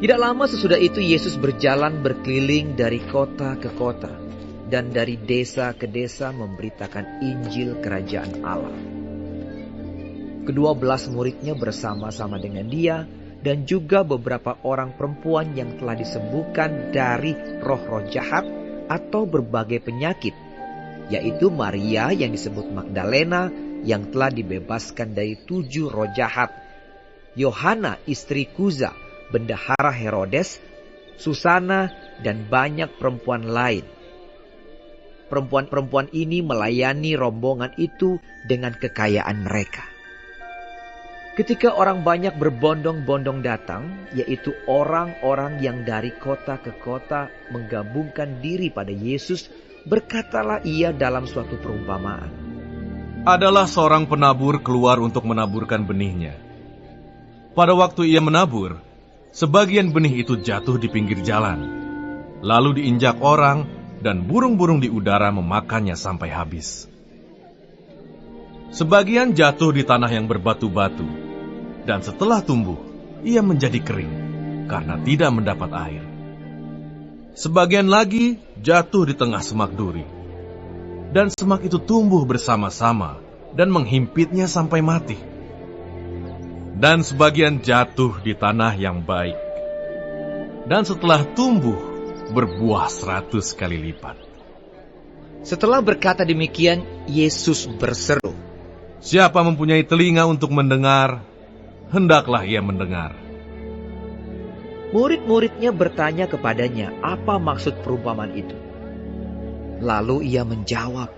Tidak lama sesudah itu Yesus berjalan berkeliling dari kota ke kota dan dari desa ke desa memberitakan Injil Kerajaan Allah. Kedua-belas muridnya bersama-sama dengan dia dan juga beberapa orang perempuan yang telah disembuhkan dari roh-roh jahat atau berbagai penyakit, yaitu Maria yang disebut Magdalena yang telah dibebaskan dari 7 roh jahat, Yohana istri Kuza, bendahara Herodes, Susana, dan banyak perempuan lain. Perempuan-perempuan ini melayani rombongan itu dengan kekayaan mereka. Ketika orang banyak berbondong-bondong datang, yaitu orang-orang yang dari kota ke kota menggabungkan diri pada Yesus, berkatalah ia dalam suatu perumpamaan. Adalah seorang penabur keluar untuk menaburkan benihnya. Pada waktu ia menabur, sebagian benih itu jatuh di pinggir jalan, lalu diinjak orang dan burung-burung di udara memakannya sampai habis. Sebagian jatuh di tanah yang berbatu-batu, dan setelah tumbuh, ia menjadi kering karena tidak mendapat air. Sebagian lagi jatuh di tengah semak duri, dan semak itu tumbuh bersama-sama dan menghimpitnya sampai mati. Dan sebagian jatuh di tanah yang baik, dan setelah tumbuh, berbuah 100 kali lipat. Setelah berkata demikian, Yesus berseru, Siapa mempunyai telinga untuk mendengar, hendaklah ia mendengar. Murid-muridnya bertanya kepadanya apa maksud perumpamaan itu. Lalu ia menjawab,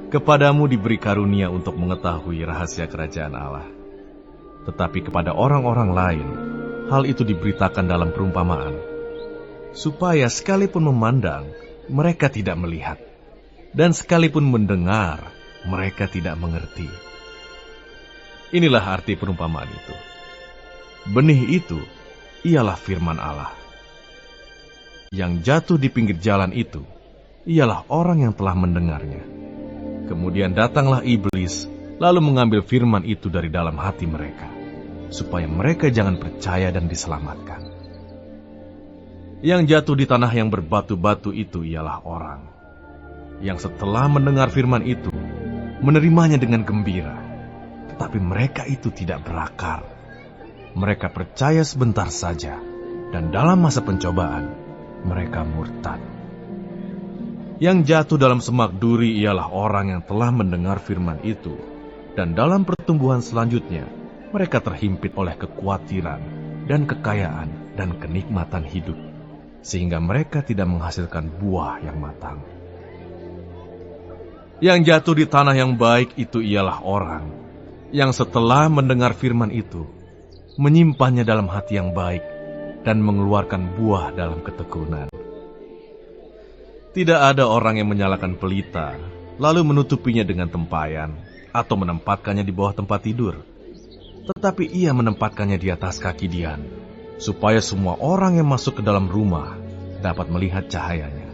Kepadamu diberi karunia untuk mengetahui rahasia kerajaan Allah. Tetapi kepada orang-orang lain, hal itu diberitakan dalam perumpamaan, supaya sekalipun memandang, mereka tidak melihat, dan sekalipun mendengar, mereka tidak mengerti. Inilah arti perumpamaan itu. Benih itu ialah firman Allah. Yang jatuh di pinggir jalan itu ialah orang yang telah mendengarnya. Kemudian datanglah iblis, lalu mengambil firman itu dari dalam hati mereka, supaya mereka jangan percaya dan diselamatkan. Yang jatuh di tanah yang berbatu-batu itu ialah orang yang setelah mendengar firman itu, menerimanya dengan gembira. Tetapi mereka itu tidak berakar. Mereka percaya sebentar saja, dan dalam masa pencobaan, mereka murtad. Yang jatuh dalam semak duri ialah orang yang telah mendengar firman itu, dan dalam pertumbuhan selanjutnya, mereka terhimpit oleh kekhawatiran dan kekayaan dan kenikmatan hidup, sehingga mereka tidak menghasilkan buah yang matang. Yang jatuh di tanah yang baik itu ialah orang yang setelah mendengar firman itu, menyimpannya dalam hati yang baik dan mengeluarkan buah dalam ketekunan. Tidak ada orang yang menyalakan pelita, lalu menutupinya dengan tempayan, atau menempatkannya di bawah tempat tidur. Tetapi ia menempatkannya di atas kaki Dian, supaya semua orang yang masuk ke dalam rumah dapat melihat cahayanya.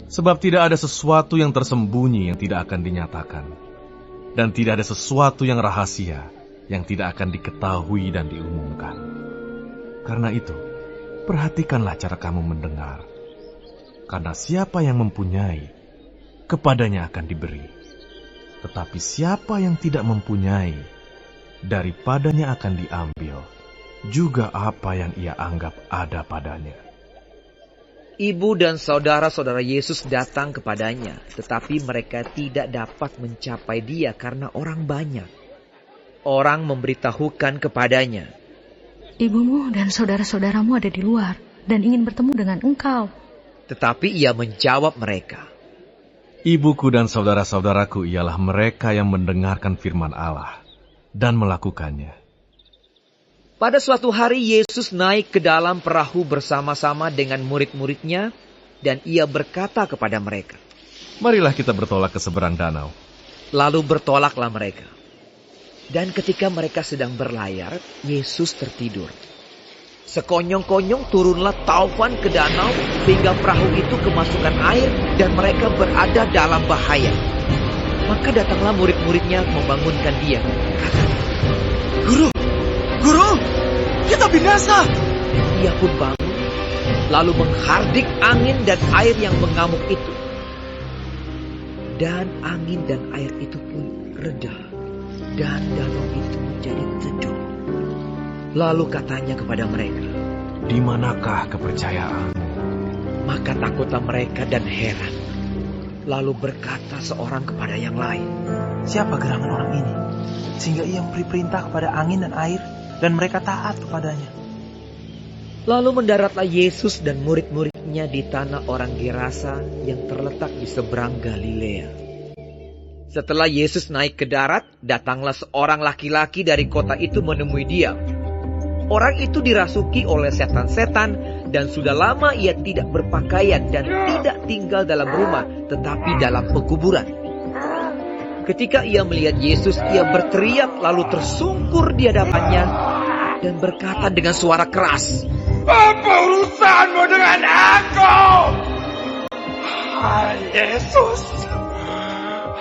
Sebab tidak ada sesuatu yang tersembunyi yang tidak akan dinyatakan, dan tidak ada sesuatu yang rahasia yang tidak akan diketahui dan diumumkan. Karena itu, perhatikanlah cara kamu mendengar. Karena siapa yang mempunyai, kepadanya akan diberi. Tetapi siapa yang tidak mempunyai, daripadanya akan diambil juga apa yang ia anggap ada padanya. Ibu dan saudara-saudara Yesus datang kepadanya, tetapi mereka tidak dapat mencapai dia karena orang banyak. Orang memberitahukan kepadanya, Ibumu dan saudara-saudaramu ada di luar dan ingin bertemu dengan engkau. Tetapi ia menjawab mereka, Ibuku dan saudara-saudaraku ialah mereka yang mendengarkan firman Allah dan melakukannya. Pada suatu hari Yesus naik ke dalam perahu bersama-sama dengan murid-muridnya, dan ia berkata kepada mereka, Marilah kita bertolak ke seberang danau. Lalu bertolaklah mereka. Dan ketika mereka sedang berlayar, Yesus tertidur. Sekonyong-konyong turunlah taufan ke danau sehingga perahu itu kemasukan air dan mereka berada dalam bahaya. Maka datanglah murid-muridnya membangunkan dia. Kata, Guru, binasa. Ia pun bangun, lalu menghardik angin dan air yang mengamuk itu. Dan angin dan air itu pun reda, dan danau itu menjadi teduh. Lalu katanya kepada mereka, Di manakah kepercayaan? maka takutlah mereka dan heran. Lalu berkata seorang kepada yang lain, Siapa gerangan orang ini, sehingga ia memberi perintah kepada angin dan air, dan mereka taat kepadanya? Lalu mendaratlah Yesus dan murid-muridnya di tanah orang Gerasa yang terletak di seberang Galilea. Setelah Yesus naik ke darat, datanglah seorang laki-laki dari kota itu menemui dia. Orang itu dirasuki oleh setan-setan dan sudah lama ia tidak berpakaian dan tidak tinggal dalam rumah, tetapi dalam pekuburan. Ketika ia melihat Yesus, ia berteriak lalu tersungkur di hadapannya dan berkata dengan suara keras, Apa urusanmu dengan aku? Hai Yesus,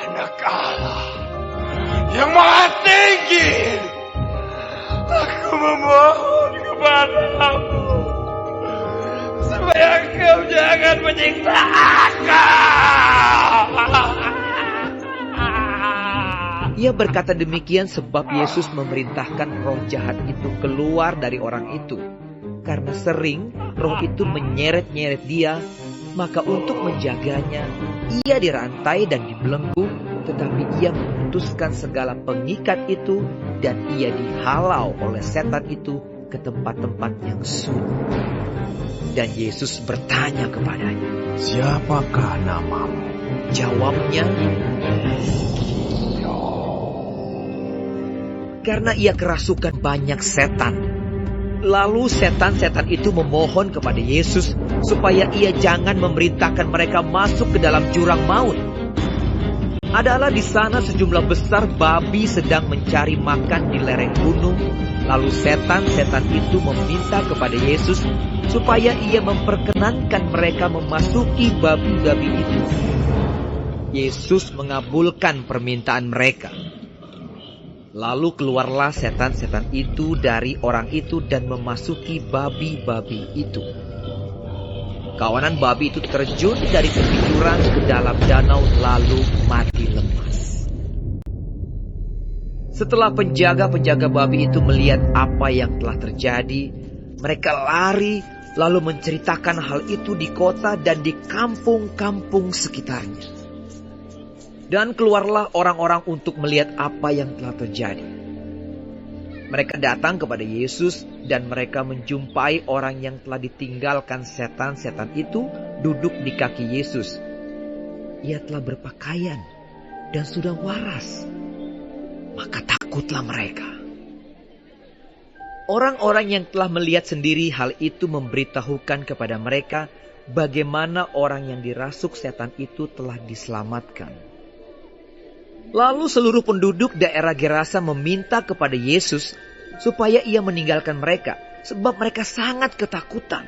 Anak Allah yang Maha Tinggi, aku memohon kepadamu supaya Engkau jangan menyiksa aku. Ia berkata demikian sebab Yesus memerintahkan roh jahat itu keluar dari orang itu. Karena sering roh itu menyeret-nyeret dia, maka untuk menjaganya, ia dirantai dan dibelenggu, tetapi ia memutuskan segala pengikat itu dan ia dihalau oleh setan itu ke tempat-tempat yang sunyi. Dan Yesus bertanya kepadanya, Siapakah namamu? Jawabnya, karena ia kerasukan banyak setan. Lalu setan-setan itu memohon kepada Yesus supaya ia jangan memerintahkan mereka masuk ke dalam jurang maut. Adalah di sana sejumlah besar babi sedang mencari makan di lereng gunung. Lalu setan-setan itu meminta kepada Yesus supaya ia memperkenankan mereka memasuki babi-babi itu. Yesus mengabulkan permintaan mereka. Lalu keluarlah setan-setan itu dari orang itu dan memasuki babi-babi itu. Kawanan babi itu terjun dari tepi jurang ke dalam danau lalu mati lemas. Setelah penjaga-penjaga babi itu melihat apa yang telah terjadi, mereka lari lalu menceritakan hal itu di kota dan di kampung-kampung sekitarnya. Dan keluarlah orang-orang untuk melihat apa yang telah terjadi. Mereka datang kepada Yesus dan mereka menjumpai orang yang telah ditinggalkan setan-setan itu duduk di kaki Yesus. Ia telah berpakaian dan sudah waras. Maka takutlah mereka. Orang-orang yang telah melihat sendiri hal itu memberitahukan kepada mereka bagaimana orang yang dirasuk setan itu telah diselamatkan. Lalu seluruh penduduk daerah Gerasa meminta kepada Yesus supaya ia meninggalkan mereka, sebab mereka sangat ketakutan.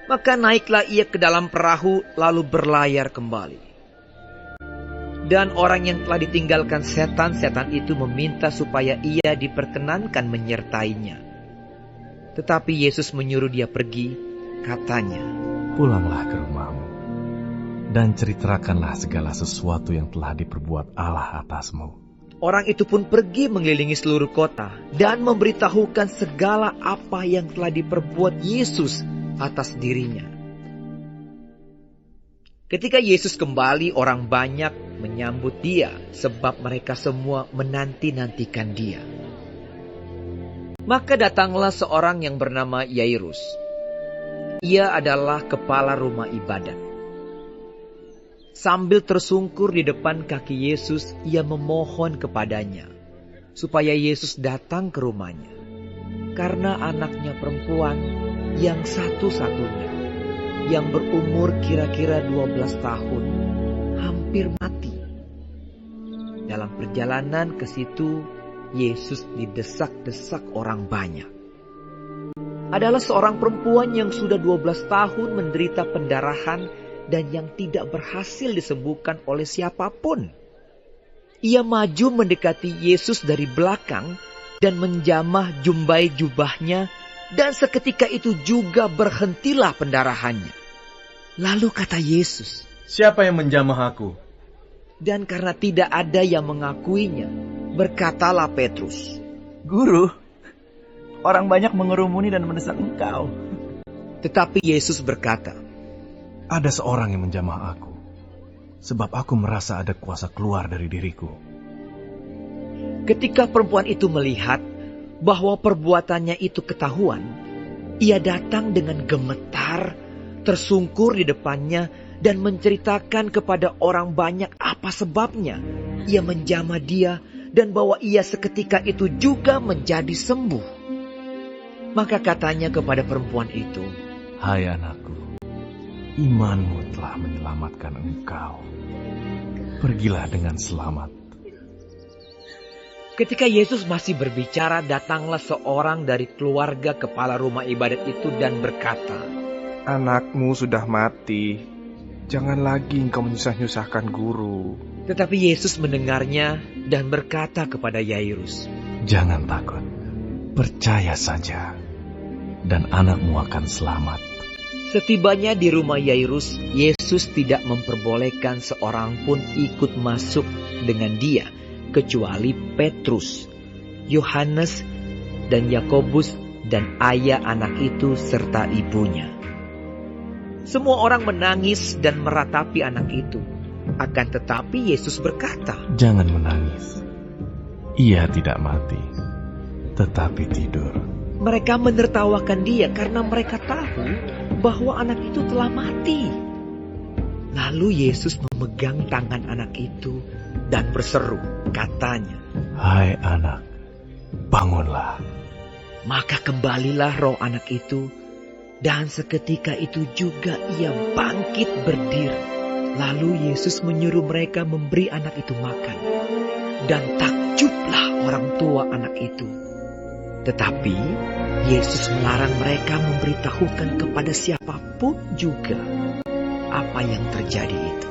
Maka naiklah ia ke dalam perahu lalu berlayar kembali. Dan orang yang telah ditinggalkan setan-setan itu meminta supaya ia diperkenankan menyertainya. Tetapi Yesus menyuruh dia pergi, katanya, Pulanglah ke rumahmu, dan ceritakanlah segala sesuatu yang telah diperbuat Allah atasmu. Orang itu pun pergi mengelilingi seluruh kota dan memberitahukan segala apa yang telah diperbuat Yesus atas dirinya. Ketika Yesus kembali, orang banyak menyambut dia sebab mereka semua menanti-nantikan dia. Maka datanglah seorang yang bernama Yairus. Ia adalah kepala rumah ibadat. Sambil tersungkur di depan kaki Yesus, ia memohon kepadanya supaya Yesus datang ke rumahnya. Karena anaknya perempuan yang satu-satunya, yang berumur kira-kira 12 tahun, hampir mati. Dalam perjalanan ke situ, Yesus didesak-desak orang banyak. Adalah seorang perempuan yang sudah 12 tahun menderita pendarahan dan yang tidak berhasil disembuhkan oleh siapapun. Ia maju mendekati Yesus dari belakang, dan menjamah jumbai jubahnya, dan seketika itu juga berhentilah pendarahannya. Lalu kata Yesus, Siapa yang menjamah aku? dan karena tidak ada yang mengakuinya, berkatalah Petrus, Guru, orang banyak mengerumuni dan mendesak engkau. Tetapi Yesus berkata, Ada seorang yang menjamah aku, sebab aku merasa ada kuasa keluar dari diriku. ketika perempuan itu melihat bahwa perbuatannya itu ketahuan, ia datang dengan gemetar, tersungkur di depannya, dan menceritakan kepada orang banyak apa sebabnya ia menjamah dia, dan bahwa ia seketika itu juga menjadi sembuh. Maka katanya kepada perempuan itu, Hai anakku, imanmu telah menyelamatkan engkau. Pergilah dengan selamat. ketika Yesus masih berbicara, datanglah seorang dari keluarga kepala rumah ibadat itu dan berkata, Anakmu sudah mati. Jangan lagi engkau menyusah-nyusahkan guru. Tetapi Yesus mendengarnya dan berkata kepada Yairus, Jangan takut, percaya saja, dan anakmu akan selamat. Setibanya di rumah Yairus, Yesus tidak memperbolehkan seorang pun ikut masuk dengan dia, kecuali Petrus, Yohanes, dan Yakobus, dan ayah anak itu serta ibunya. Semua orang menangis dan meratapi anak itu. Akan tetapi Yesus berkata, Jangan menangis. Ia tidak mati, tetapi tidur. Mereka menertawakan dia karena mereka tahu bahwa anak itu telah mati. Lalu Yesus memegang tangan anak itu dan berseru, katanya, Hai anak, bangunlah. Maka kembalilah roh anak itu, dan seketika itu juga ia bangkit berdiri. Lalu Yesus menyuruh mereka memberi anak itu makan. Dan takjublah orang tua anak itu. Tetapi Yesus melarang mereka memberitahukan kepada siapapun juga apa yang terjadi itu.